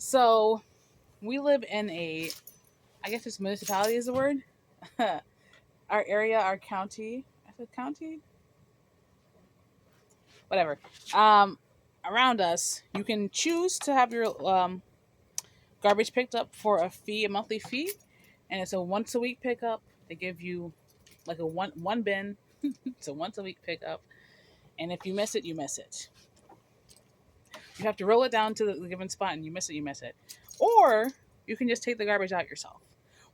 So we live in a, I guess this municipality is the word. Our area, our county. I said county, whatever. Um, Around us, you can choose to have your garbage picked up for a fee, a monthly fee, and it's a once a week pickup. They give you like a one bin. It's a once a week pickup, and if you miss it, you miss it. You have to roll it down to the given spot, and you miss it, you miss it. Or you can just take the garbage out yourself,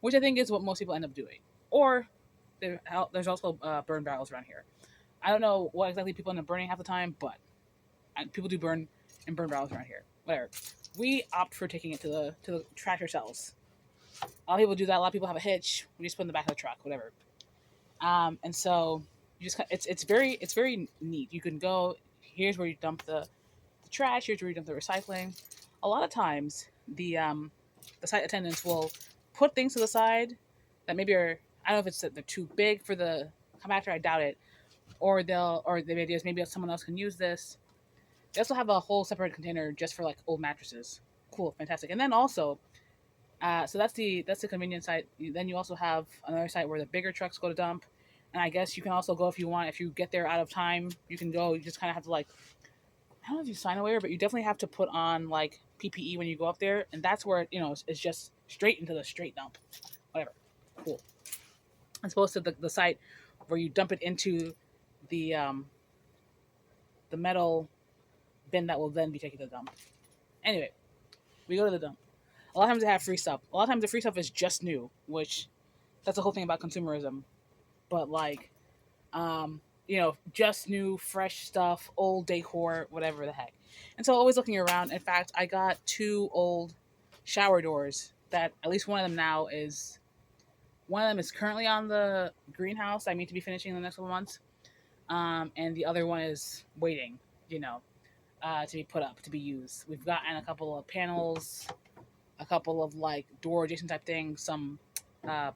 which I think is what most people end up doing. Or there's also burn barrels around here. I don't know what exactly people end up burning half the time, but people do burn and burn barrels around here. Whatever. We opt for taking it to the trash ourselves. A lot of people do that. A lot of people have a hitch. We just put it in the back of the truck, whatever. And so you just it's very neat. You can go. Here's where you dump the trash. Here's where you dump the recycling. A lot of times, the site attendants will put things to the side that maybe are, I don't know if it's that they're too big for the compactor. I doubt it. Or the idea is maybe someone else can use this. They also have a whole separate container just for like old mattresses. Cool, fantastic. And then also, so that's the convenience site. Then you also have another site where the bigger trucks go to dump. And I guess you can also go if you want. If you get there out of time, you can go. You just kind of have to like, I don't know if you sign a waiver, but you definitely have to put on like PPE when you go up there, and that's where it's just straight into the straight dump. Whatever, cool. As opposed to the site where you dump it into the the metal bin that will then be taken to the dump. Anyway, we go to the dump. A lot of times they have free stuff. A lot of times the free stuff is just new, which that's the whole thing about consumerism. But like, just new, fresh stuff, old decor, whatever the heck. And so always looking around. In fact, I got two old shower doors that at least one of them is currently on the greenhouse. I need to be finishing in the next couple months. And the other one is waiting, you know, to be put up, to be used. We've gotten a couple of panels, a couple of like door adjacent type things, some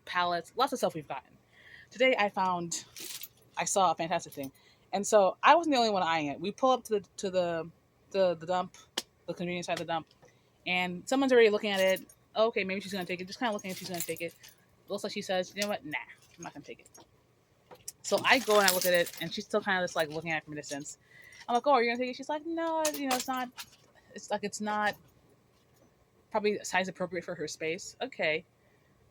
pallets, lots of stuff we've gotten. Today I saw a fantastic thing, and so I wasn't the only one eyeing it. We pull up to the dump, the convenience side of the dump, and someone's already looking at it. Okay, maybe she's gonna take it. Just kind of looking if she's gonna take it. Looks like she says, "You know what? Nah, I'm not gonna take it." So I go and I look at it, and she's still kind of just like looking at it from a distance. I'm like, "Oh, are you gonna take it?" She's like, "No, it's not. It's not probably size appropriate for her space." Okay.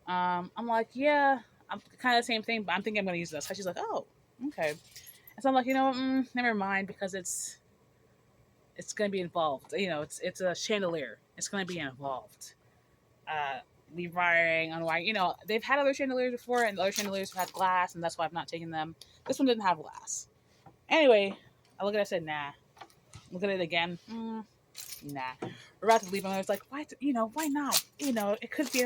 I'm like, "Yeah, I'm kind of the same thing, but I'm thinking I'm gonna use this." So she's like, "Oh, okay." And so I'm like, never mind because it's going to be involved. It's a chandelier. It's going to be involved. Uh, Rewiring, unwiring. They've had other chandeliers before, and the other chandeliers have had glass, and that's why I've not taken them. This one didn't have glass. Anyway, I look at it, I said, nah. Look at it again. Nah. We're about to leave, and I was like, why? Why not? It could be.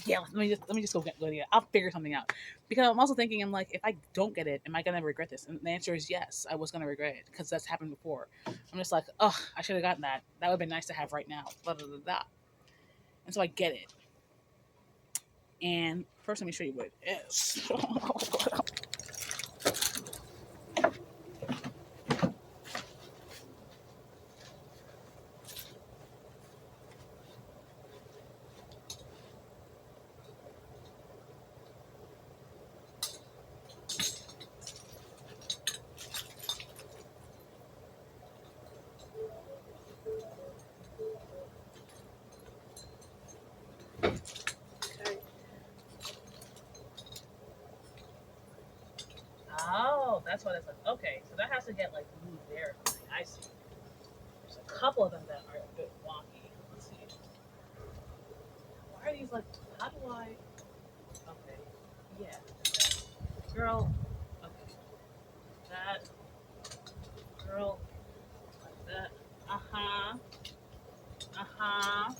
Yeah, let me just go get it. I'll figure something out. Because I'm also thinking, I'm like, if I don't get it, am I gonna regret this? And the answer is yes. I was gonna regret it because that's happened before. I'm just like, oh, I should have gotten that. That would have been nice to have right now. Blah blah blah blah. And so I get it. And first, let me show you what it is. Okay. Oh, that's what it's like. Okay, so that has to get like moved there. I see. There's a couple of them that are a bit wonky. Let's see. Why are these like? How do I? Okay. Yeah. Girl. Okay. That. Girl. Like that. Uh huh. Uh huh.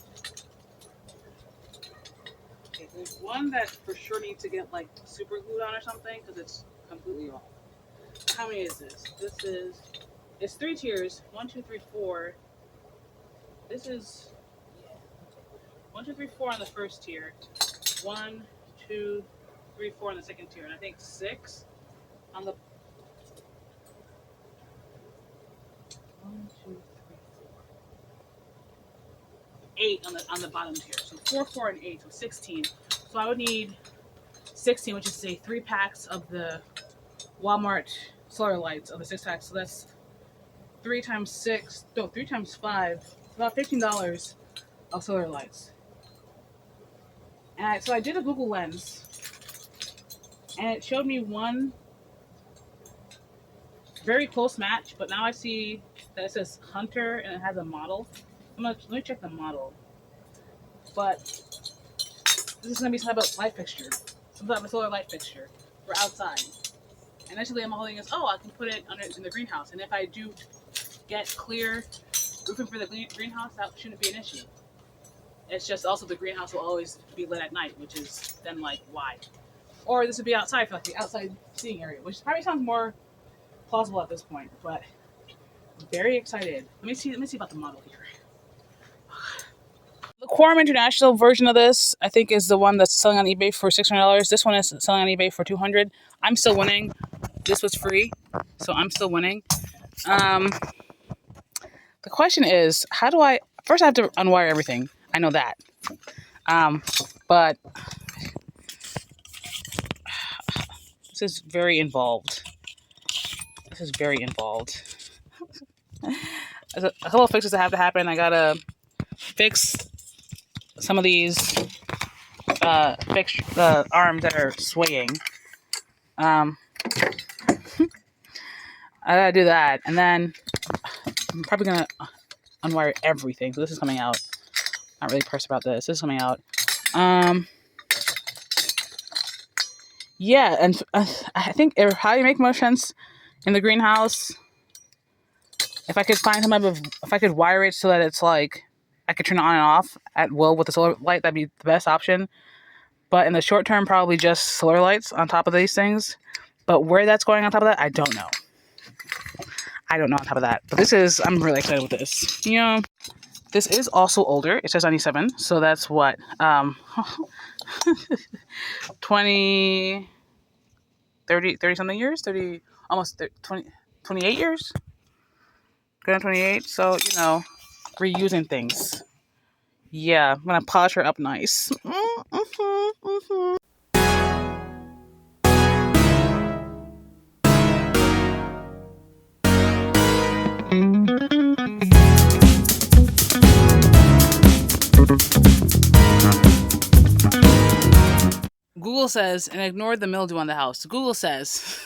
Okay. There's one that for sure needs to get like super glued on or something because it's completely off. How many is this? It's three tiers. One, two, three, four. This is yeah. One, two, three, four on the first tier. One, two, three, four on the second tier, and I think six on the one, two, three, four. 8 on the bottom tier. So 4, 4, and 8, so 16. So I would need 16, which is say 3 packs of the Walmart solar lights of the 6 packs. So that's 3 times 6, no, 3 times 5, about $15 of solar lights. And so I did a Google Lens, and it showed me one very close match, but now I see that it says Hunter and it has a model. Let me check the model. But this is going to be some type of light fixture, some type of solar light fixture for outside. And initially I'm holding this, I can put it in the greenhouse. And if I do get clear roofing for the greenhouse, that shouldn't be an issue. It's just also the greenhouse will always be lit at night, which is then like, why? Or this would be outside for like the outside seating area, which probably sounds more plausible at this point, but I'm very excited. Let me see about the model here. The Quorum International version of this, I think, is the one that's selling on eBay for $600. This one is selling on eBay for $200. I'm still winning. This was free, so I'm still winning. The question is, first I have to unwire everything. I know that. But this is very involved. There's a couple of fixes that have to happen. I gotta fix some of these the arms that are swaying. I gotta do that, and then I'm probably gonna unwire everything. So this is coming out. Not really pressed about this. This is coming out. Yeah, and I think it would probably make more sense in the greenhouse if I could find if I could wire it so that it's like I could turn it on and off at will with the solar light. That'd be the best option. But in the short term, probably just solar lights on top of these things. But where that's going on top of that, I don't know. On top of that. But I'm really excited with this. This is also older. It says 97. So that's what? 30 something years? 30, almost 20, 28 years? Going on 28. So, reusing things. Yeah, I'm going to polish her up nice. Google says, and ignore the mildew on the house. Google says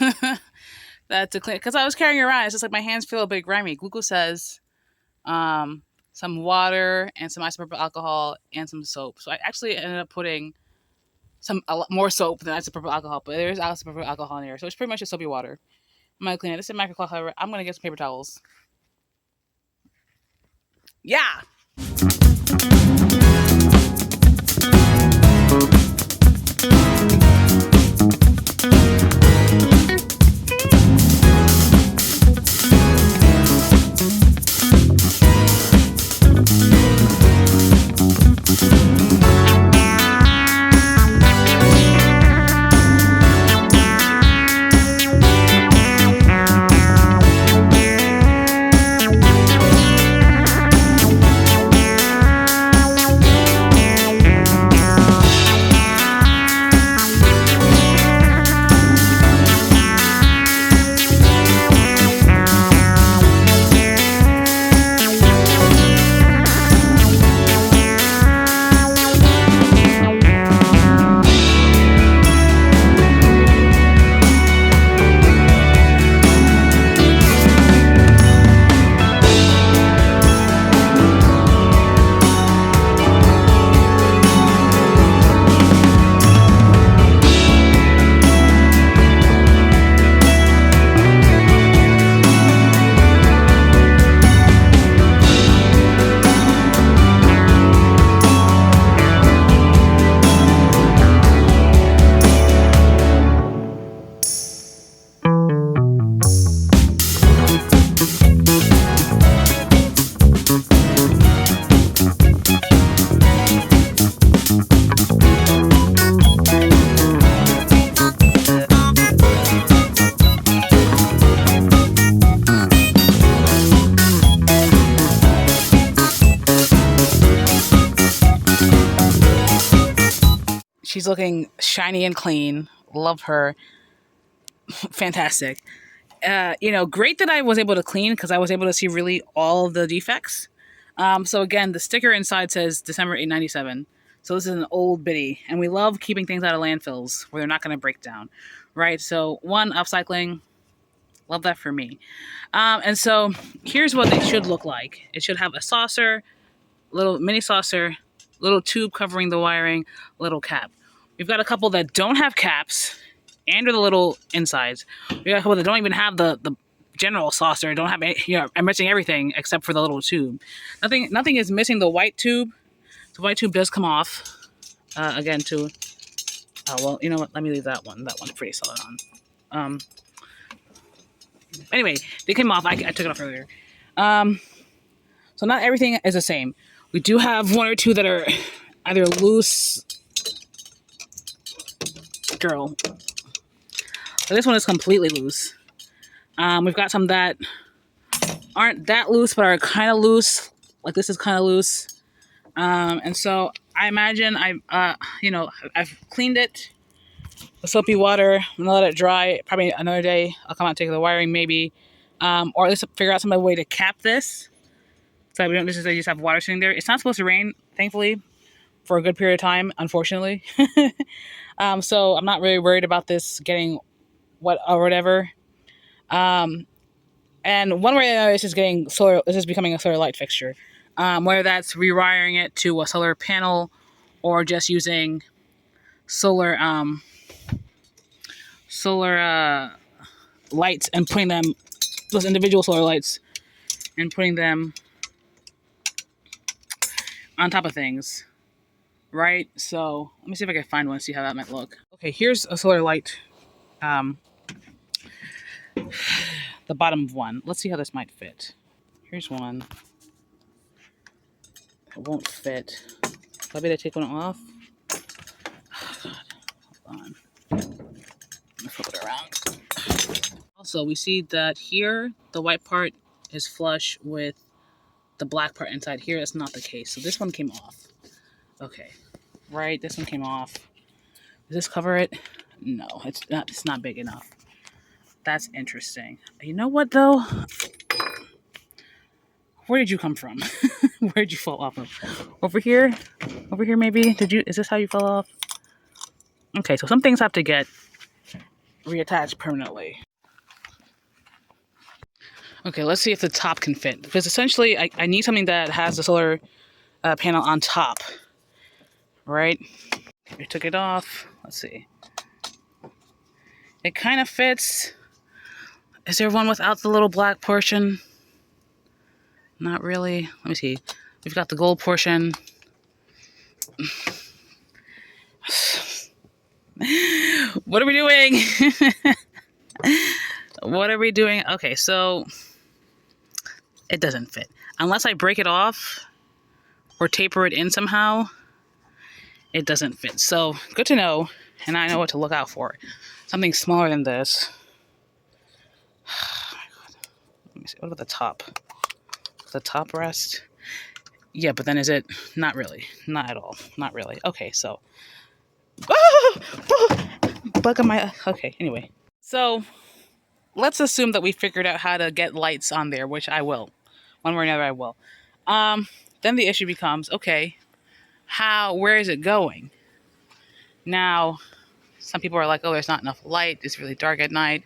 that to clean, because I was carrying around, it's just like my hands feel a bit grimy. Google says some water and some isopropyl alcohol and some soap. So I actually ended up putting a lot more soap than isopropyl alcohol, but there is isopropyl alcohol in here, so it's pretty much just soapy water. I'm gonna clean it. This is microcloth, however. I'm gonna get some paper towels. Yeah. She's looking shiny and clean. Love her. Fantastic. Great that I was able to clean because I was able to see really all of the defects. So again, the sticker inside says December 897. So this is an old biddy, and we love keeping things out of landfills where they're not going to break down, right? So one, upcycling, love that for me. And so here's what they should look like. It should have a saucer, little mini saucer, little tube covering the wiring, little cap. We've got a couple that don't have caps and or the little insides. We got a couple that don't even have the general saucer, don't have any, I'm missing everything except for the little tube. Nothing is missing the white tube. The white tube does come off. Again, too. Oh, well, you know what? Let me leave that one. That one's pretty solid on. Anyway, they came off. I took it off earlier. So not everything is the same. We do have one or two that are either loose. Girl. So this one is completely loose. We've got some that aren't that loose, but are kind of loose. Like this is kind of loose. And so I imagine I've cleaned it with soapy water. I'm gonna let it dry. Probably another day. I'll come out and take the wiring maybe, or at least figure out some other way to cap this, so we don't necessarily just have water sitting there. It's not supposed to rain, thankfully, for a good period of time. Unfortunately, so I'm not really worried about this getting wet or whatever. And one way or another, it's just getting solar. This is becoming a solar light fixture. Whether that's rewiring it to a solar panel or just using solar lights and putting them, those individual solar lights, and putting them on top of things, right? So let me see if I can find one, see how that might look. Okay, here's a solar light, the bottom of one. Let's see how this might fit. Here's one. It won't fit. So I better take one off. Oh, God. Hold on. Let me flip it around. Also, we see that here, the white part is flush with the black part inside. Here, that's not the case. So this one came off. Okay. Right, this one came off. Does this cover it? No, it's not big enough. That's interesting. You know what, though? Where did you come from? Where did you fall off of? Over here? Over here, maybe? Is this how you fell off? Okay, so some things have to get reattached permanently. Okay, let's see if the top can fit. Because essentially, I need something that has the solar panel on top. Right? I took it off. Let's see. It kind of fits. Is there one without the little black portion? Not really. Let me see. We've got the gold portion. What are we doing? What are we doing? Okay, so it doesn't fit. Unless I break it off or taper it in somehow, it doesn't fit. So good to know, and I know what to look out for. Something smaller than this. Oh my God. Let me see. What about the top? The top rest? Yeah, but then is it? Not really. Not at all. Not really. Okay, so. Bug on my. Okay, anyway. So let's assume that we figured out how to get lights on there, which I will. One way or another, I will. Then the issue becomes, okay, where is it going? Now, some people are like, oh, there's not enough light. It's really dark at night.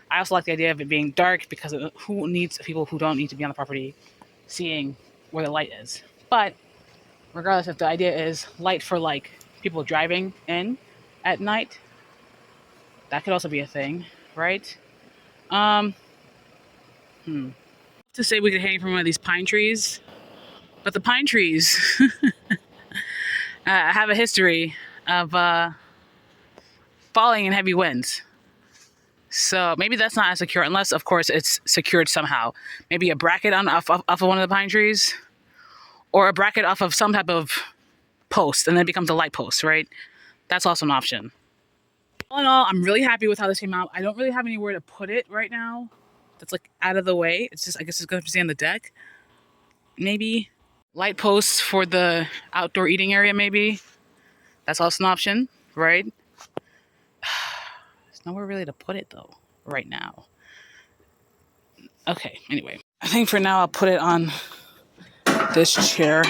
I also like the idea of it being dark because who needs people who don't need to be on the property seeing where the light is? But regardless, if the idea is light for like people driving in at night, that could also be a thing, right? To say we could hang from one of these pine trees, but the pine trees have a history of falling in heavy winds. So maybe that's not as secure, unless, of course, it's secured somehow. Maybe a bracket off of one of the pine trees, or a bracket off of some type of post, and then it becomes a light post, right? That's also an option. All in all, I'm really happy with how this came out. I don't really have anywhere to put it right now that's like out of the way. It's just, I guess it's going to stay on the deck. Maybe light posts for the outdoor eating area, maybe. That's also an option. right? There's nowhere really to put it though, right now. Okay, anyway. I think for now I'll put it on this chair.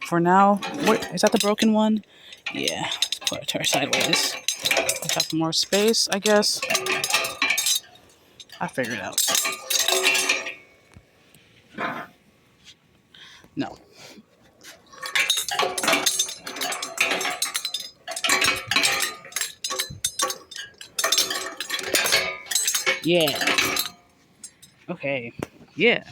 For now, wait, is that the broken one? Yeah, let's put it sideways. We have more space, I guess. I figured it out. No. Yeah. Okay. Yeah.